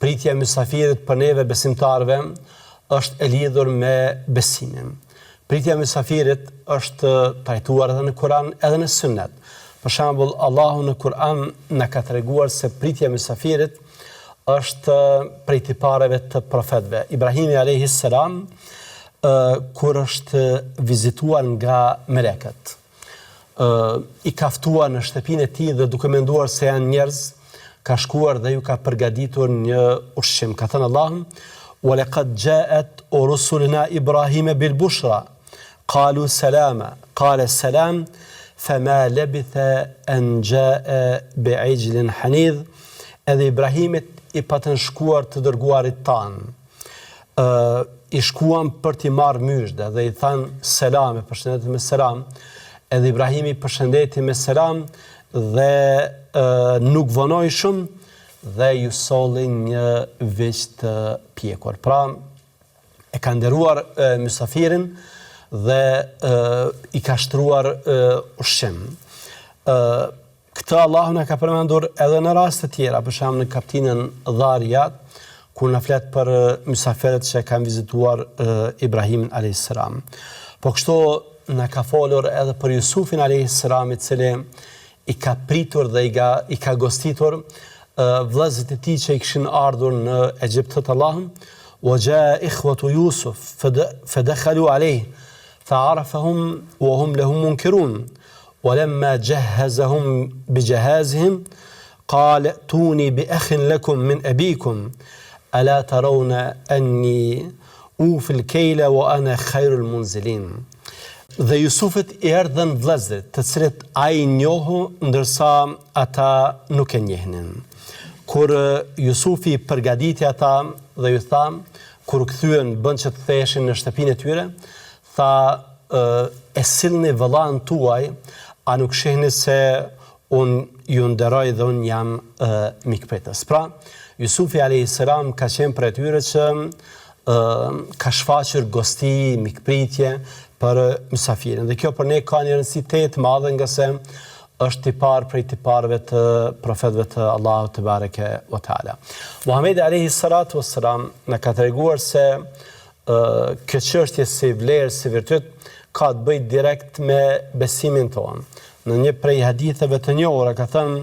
pritja e mysafirit për neve besimtarve është e lidhur me besimin. Pritja e mysafirit është trajtuar edhe në Kur'an edhe në Sunnet. Për shembull, Allahu në Kur'an na ka treguar se pritja e mysafirit është prej tipareve të profetëve. Ibrahimi alayhis salam kur është vizituar nga melekët, i ka ftuar në shtëpinë e tij dhe duke menduar se janë njerëz, ka shkuar dhe ju ka përgatitur një ushqim. Ka thënë Allahu: "Wa laqad ja'at rusuluna Ibrahima bil bushra, qalu salama, qala salam, fama labitha an ja'a bi'ijlin hanidh." Edhe Ibrahimit i patën shkuar të dërguarit tanë. I shkuan për t'i marrë myshde dhe i thanë selam, përshëndeti me selam. Edhe Ibrahimi përshëndeti me selam dhe nuk vonoi shumë dhe ju solli një veç të pjekur. Pra, e ka nderuar mysafirin dhe i ka shtruar ushqim. Këtë Allahu na ka përmendur edhe në raste tjera, për shembull në kapitullin Dhariyat, kur na flet për mysafirët që kanë vizituar Ibrahimin alayhis salam. Po kështu na ka folur edhe për Jusufin alayhis salam, i cili i ka pritur dhe i ka gostitur vëllezërit e tij që i kishin ardhur në Egjipt të Allahut. Wa jaa ikhwatu Yusuf fadakhalu alayhi fa'arafahum wa hum lahum munkirun. ولما جهزهم بجهازهم قال ائتوني بأخ لكم من أبيكم ألا ترون أني أوفي الكيل وأنا خير المنزلين. Dhe Jusufit i erdhën vëllezërit, të cilët ai njohu ndërsa ata nuk e njehnin. Kur Jusufi përgatiti ata dhe ju tha, kur kthyen bën që të theshin në shtëpinë e tyre, tha: "E sillni vëllain tuaj, a nuk shihni se unë ju nderoj dhe unë jam mikpritës." Pra, Jusufi alayhis salam ka qenë për atyre që ka shfaqur gosti, mikpritje për mysafirin. Dhe kjo për ne ka një rëndësi të madhe, nga se është tipar prej tiparëve të profetëve të Allahut te bareke ve teala. Muhamedi alayhis salatu wassalam na ka treguar se kjo çështje si vlerë, si virtyt, ka të bëjë direkt me besimin tonë. Në një prej haditheve të njohura ka thënë: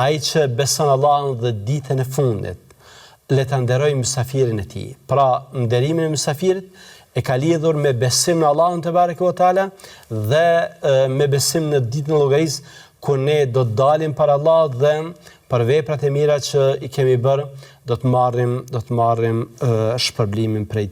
ai që beson Allahun dhe ditën e fundit, le ta nderoj mysafirin e tij. Pra, nderimin e mysafirit e ka lidhur me besim në Allahun te bareke ve teala dhe me besim në ditën e llogarisë, kur ne do të dalim para Allahut dhe për veprat e mira që i kemi bërë do të marrim shpërblimin prej